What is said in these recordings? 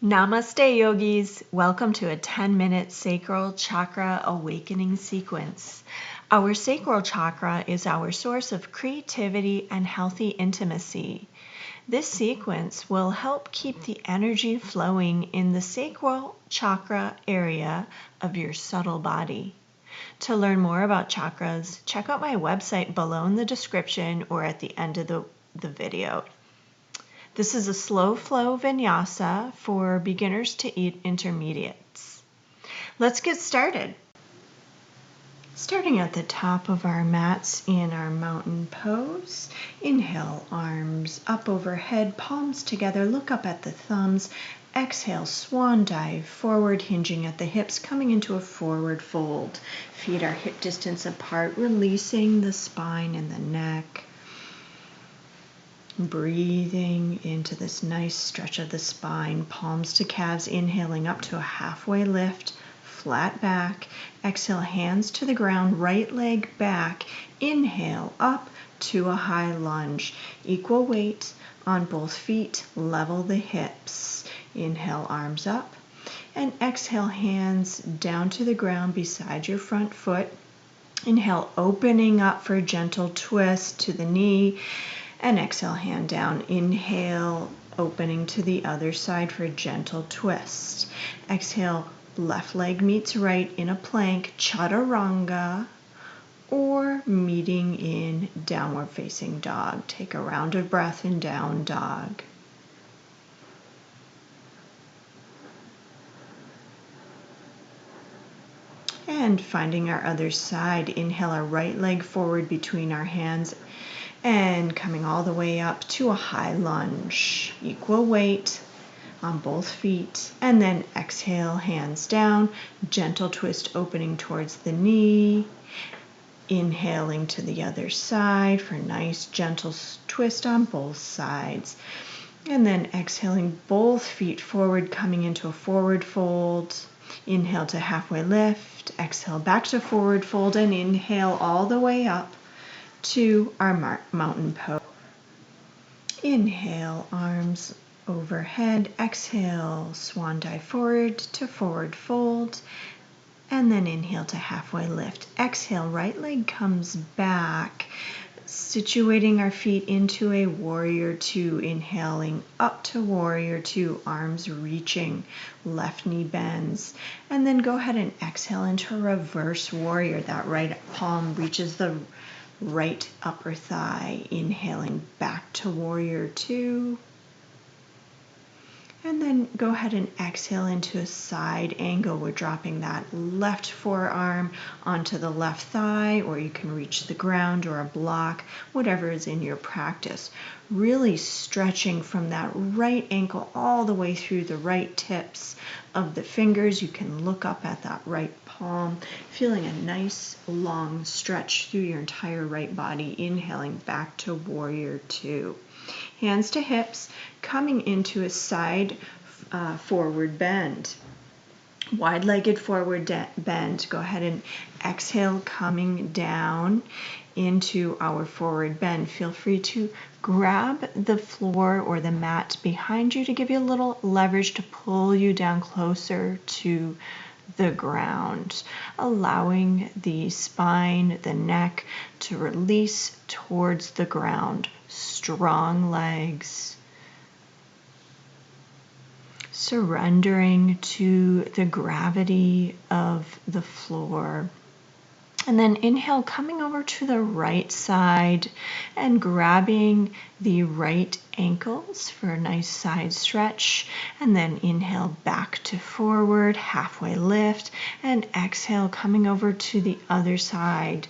Namaste, yogis. Welcome to a 10-minute Sacral Chakra awakening sequence. Our sacral chakra is our source of creativity and healthy intimacy. This sequence will help keep the energy flowing in the sacral chakra area of your subtle body. To learn more about chakras, check out my website below in the description or at the end of the video. This is a slow flow vinyasa for beginners to intermediates. Let's get started. Starting at the top of our mats in our mountain pose, inhale, arms up overhead, palms together, look up at the thumbs. Exhale, swan dive, forward hinging at the hips, coming into a forward fold. Feet are hip distance apart, releasing the spine and the neck. Breathing into this nice stretch of the spine, palms to calves, inhaling up to a halfway lift, flat back. Exhale, hands to the ground, right leg back. Inhale, up to a high lunge. Equal weight on both feet, level the hips. Inhale, arms up. And exhale, hands down to the ground beside your front foot. Inhale, opening up for a gentle twist to the knee. And exhale, hand down. Inhale, opening to the other side for a gentle twist. Exhale, left leg meets right in a plank, chaturanga, or meeting in downward facing dog. Take a round of breath in down dog. And finding our other side, inhale our right leg forward between our hands and coming all the way up to a high lunge. Equal weight on both feet. And then exhale, hands down, gentle twist opening towards the knee. Inhaling to the other side for a nice gentle twist on both sides. And then exhaling both feet forward, coming into a forward fold. Inhale to halfway lift. Exhale back to forward fold and inhale all the way up to our mountain pose. Inhale, arms overhead. Exhale, swan dive forward to forward fold. And then inhale to halfway lift. Exhale, right leg comes back, situating our feet into a warrior two. Inhaling up to warrior two, arms reaching, left knee bends. And then go ahead and exhale into reverse warrior. That right palm reaches the right upper thigh. Inhaling back to warrior two. And then go ahead and exhale into a side angle. We're dropping that left forearm onto the left thigh, or you can reach the ground or a block, whatever is in your practice. Really stretching from that right ankle all the way through the right tips of the fingers. You can look up at that right palm, feeling a nice long stretch through your entire right body. Inhaling back to warrior two. Hands to hips, coming into a side forward bend. Wide-legged forward bend. Go ahead and exhale, coming down into our forward bend. Feel free to grab the floor or the mat behind you to give you a little leverage to pull you down closer to the ground, allowing the spine, the neck to release towards the ground. Strong legs. Surrendering to the gravity of the floor. And then inhale, coming over to the right side and grabbing the right ankles for a nice side stretch. And then inhale back to forward, halfway lift. And exhale, coming over to the other side,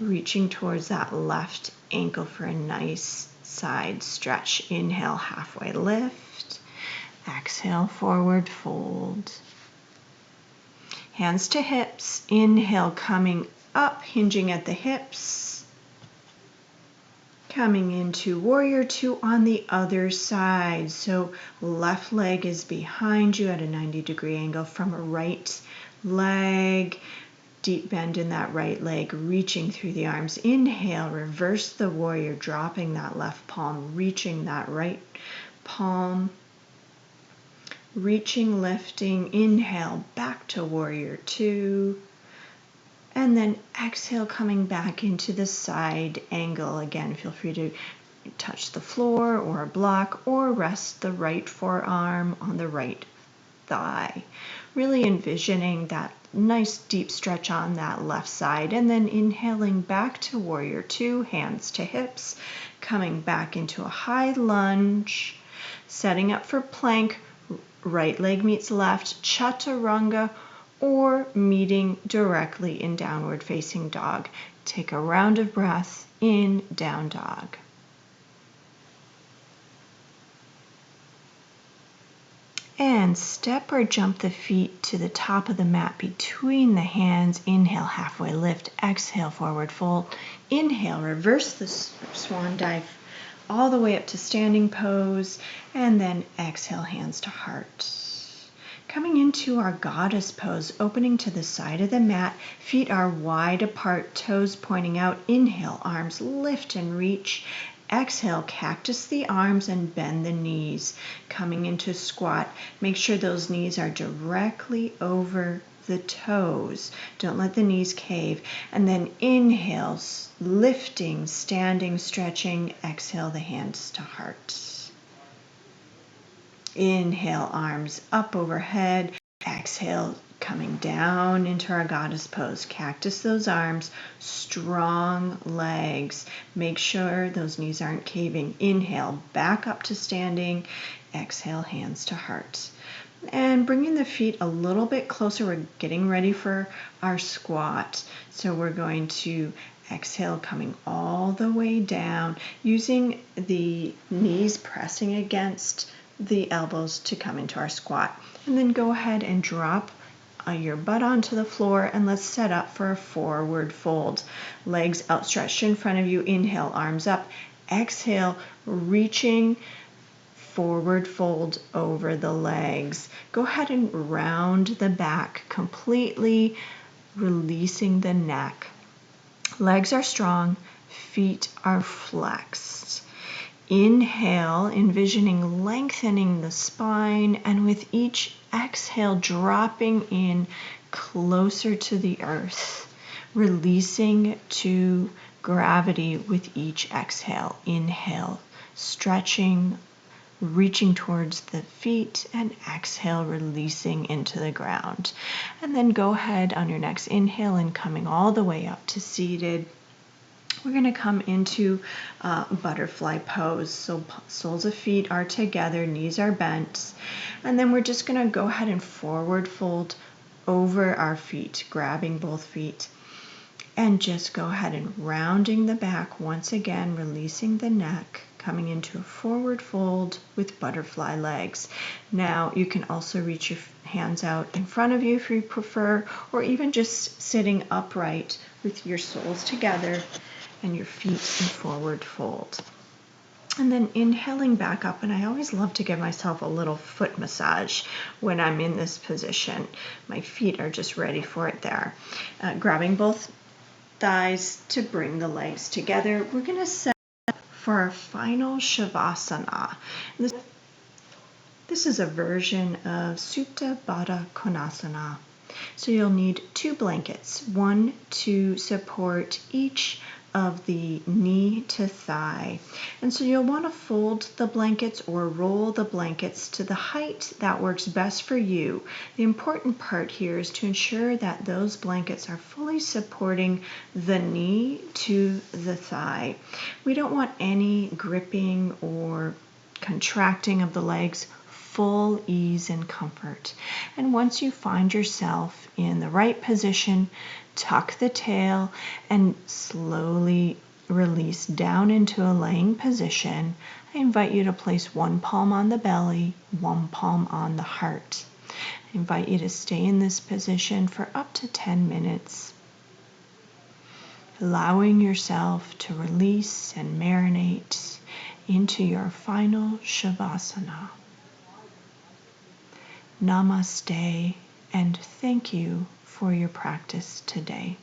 reaching towards that left ankle for a nice side stretch. Inhale, halfway lift. Exhale, forward fold. Hands to hips. Inhale, coming up, hinging at the hips. Coming into warrior two on the other side. So left leg is behind you at a 90-degree angle from a right leg. Deep bend in that right leg, reaching through the arms. Inhale, reverse the warrior, dropping that left palm, reaching that right palm. reaching, lifting, inhale back to warrior two, and then exhale coming back into the side angle. Again, feel free to touch the floor or a block or rest the right forearm on the right thigh. Really envisioning that nice deep stretch on that left side, and then inhaling back to warrior two, hands to hips, coming back into a high lunge, setting up for plank, right leg meets left, chaturanga, or meeting directly in downward facing dog. Take a round of breath in down dog. And step or jump the feet to the top of the mat between the hands. Inhale, halfway lift. Exhale, forward fold. Inhale, reverse the swan dive all the way up to standing pose. And then exhale, hands to heart. Coming into our goddess pose, opening to the side of the mat. Feet are wide apart, toes pointing out. Inhale, arms lift and reach. Exhale, cactus the arms and bend the knees. Coming into squat, make sure those knees are directly over the toes. Don't let the knees cave. And then inhale, lifting, standing, stretching. Exhale, the hands to heart. Inhale, arms up overhead. Exhale, coming down into our goddess pose. Cactus those arms, strong legs. Make sure those knees aren't caving. Inhale, back up to standing. Exhale, hands to heart. And bringing the feet a little bit closer. We're getting ready for our squat. So we're going to exhale, coming all the way down, using the knees pressing against the elbows to come into our squat. And then go ahead and drop your butt onto the floor, and let's set up for a forward fold. Legs outstretched in front of you. Inhale, arms up. Exhale, reaching forward fold over the legs. Go ahead and round the back completely, releasing the neck. Legs are strong, feet are flexed. Inhale, envisioning lengthening the spine, and with each exhale, dropping in closer to the earth, releasing to gravity with each exhale. Inhale, stretching, reaching towards the feet, and exhale, releasing into the ground. And then go ahead on your next inhale and coming all the way up to seated. We're going to come into butterfly pose. So soles of feet are together, knees are bent. And then we're just going to go ahead and forward fold over our feet, grabbing both feet. And just go ahead and rounding the back once again, releasing the neck, coming into a forward fold with butterfly legs. Now you can also reach your hands out in front of you if you prefer, or even just sitting upright with your soles together and your feet in forward fold. And then inhaling back up, and I always love to give myself a little foot massage when I'm in this position. My feet are just ready for it there. Grabbing both thighs to bring the legs together. We're going to set for our final Shavasana. This is a version of Supta Baddha Konasana. So you'll need 2 blankets, one to support each of the knee to thigh. And so you'll want to fold the blankets or roll the blankets to the height that works best for you. The important part here is to ensure that those blankets are fully supporting the knee to the thigh. We don't want any gripping or contracting of the legs. Full ease and comfort. And once you find yourself in the right position, tuck the tail and slowly release down into a laying position. I invite you to place one palm on the belly, one palm on the heart. I invite you to stay in this position for up to 10 minutes, allowing yourself to release and marinate into your final Shavasana. Namaste, and thank you for your practice today.